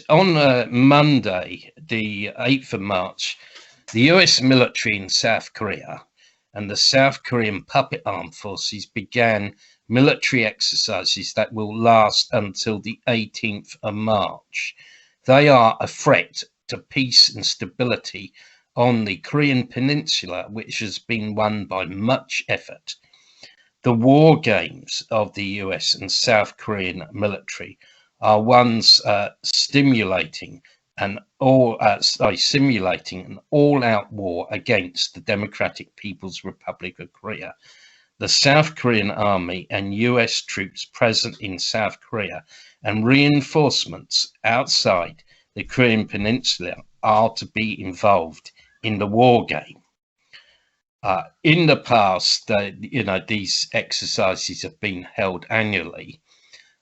On Monday, the 8th of March, the US military in South Korea and the South Korean puppet armed forces began military exercises that will last until the 18th of March. They are a threat to peace and stability on the Korean peninsula, which has been won by much effort. The war games of the US and South Korean military are ones simulating an all-out war against the Democratic People's Republic of Korea. The South Korean army and US troops present in South Korea and reinforcements outside the Korean peninsula are to be involved in the war game. In the past, these exercises have been held annually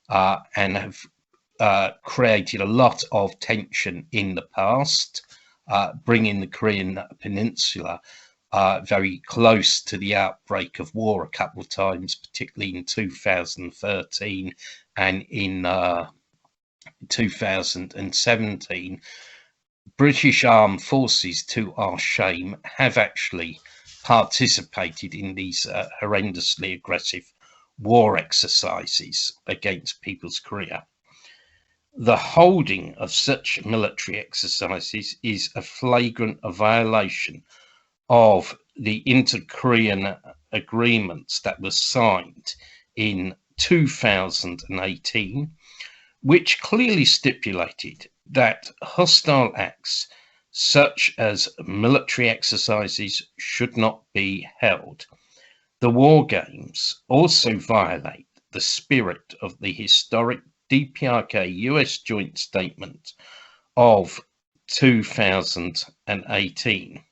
and have created a lot of tension in the past, bringing the Korean peninsula very close to the outbreak of war a couple of times, particularly in 2013 and in 2017. British armed forces, to our shame, have actually participated in these horrendously aggressive war exercises against People's Korea. The holding of such military exercises is a flagrant violation of the inter-Korean agreements that were signed in 2018, which clearly stipulated that hostile acts such as military exercises should not be held. The war games also violate the spirit of the historic DPRK US joint statement of 2018.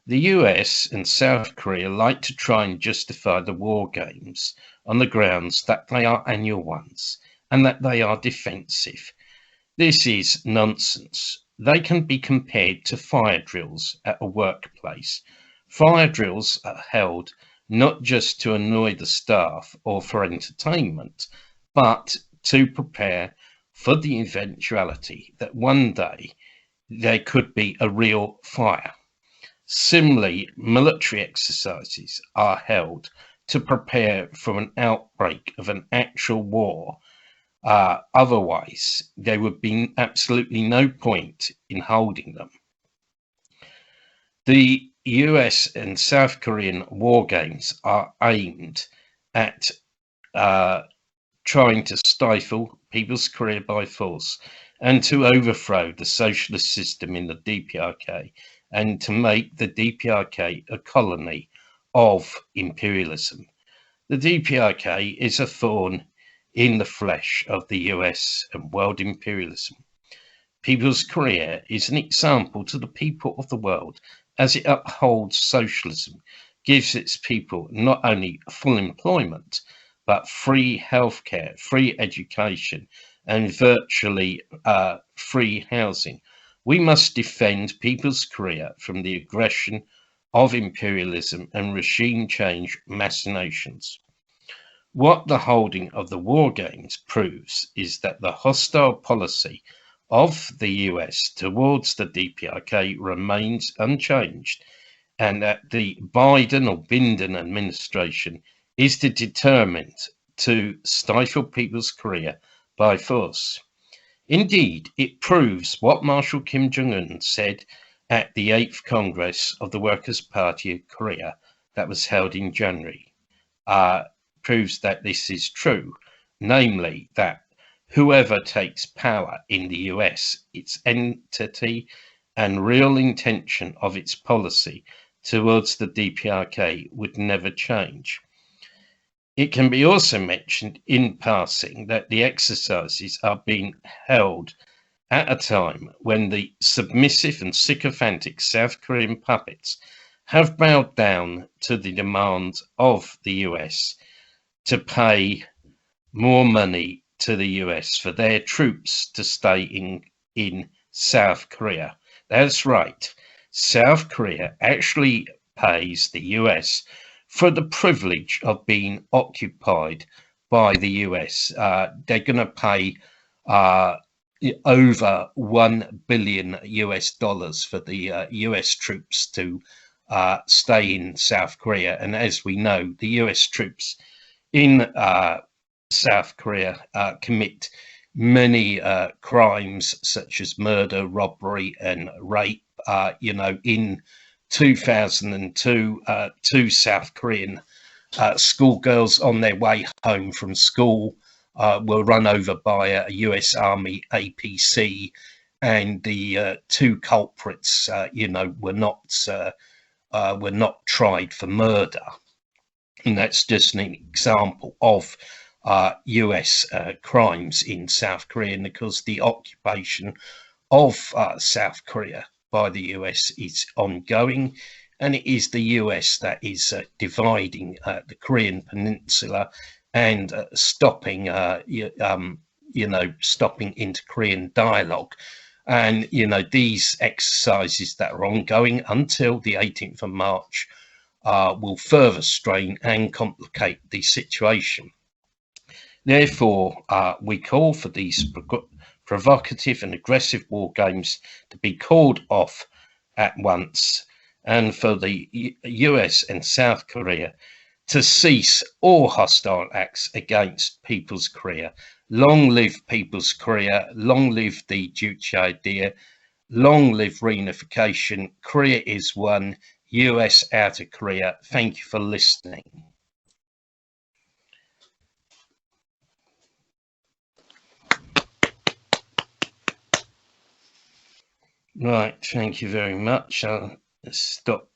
The US and South Korea like to try and justify the war games on the grounds that they are annual ones and that they are defensive. This is nonsense. They can be compared to fire drills at a workplace. Fire drills are held not just to annoy the staff or for entertainment, but to prepare for the eventuality that one day there could be a real fire. Similarly, military exercises are held to prepare for an outbreak of an actual war. Otherwise, there would be absolutely no point in holding them. The US and South Korean war games are aimed at trying to stifle People's Korea by force and to overthrow the socialist system in the DPRK and to make the DPRK a colony of imperialism. The DPRK is a thorn in the flesh of the US and world imperialism. People's Korea is an example to the people of the world as it upholds socialism, gives its people not only full employment, but free healthcare, free education, and virtually free housing. We must defend People's Korea from the aggression of imperialism and regime change machinations. What the holding of the war games proves is that the hostile policy of the US towards the DPRK remains unchanged, and that the Biden or Biden administration is determined to stifle People's Korea by force. Indeed, it proves what Marshal Kim Jong-un said at the 8th Congress of the Workers' Party of Korea that was held in January. Proves that this is true, namely that whoever takes power in the US, its entity and real intention of its policy towards the DPRK would never change. It can be also mentioned in passing that the exercises are being held at a time when the submissive and sycophantic South Korean puppets have bowed down to the demands of the US to pay more money to the US for their troops to stay in South Korea. That's right. South Korea actually pays the US for the privilege of being occupied by the US. They're going to pay, over $1 billion for the US troops to stay in South Korea. And as we know, the US troops in South Korea commit many crimes such as murder, robbery, and rape. In 2002, two South Korean schoolgirls on their way home from school were run over by a US Army APC, and the two culprits, were not tried for murder. And that's just an example of US crimes in South Korea, and because the occupation of South Korea by the US is ongoing, and it is the US that is dividing the Korean Peninsula and stopping, stopping inter-Korean dialogue. And, these exercises that are ongoing until the 18th of March will further strain and complicate the situation. Therefore, we call for these provocative and aggressive war games to be called off at once, and for the US and South Korea to cease all hostile acts against People's Korea. Long live People's Korea, long live the Juche Idea, long live reunification. Korea is one, US out of Korea. Thank you for listening. Right, thank you very much. I'll stop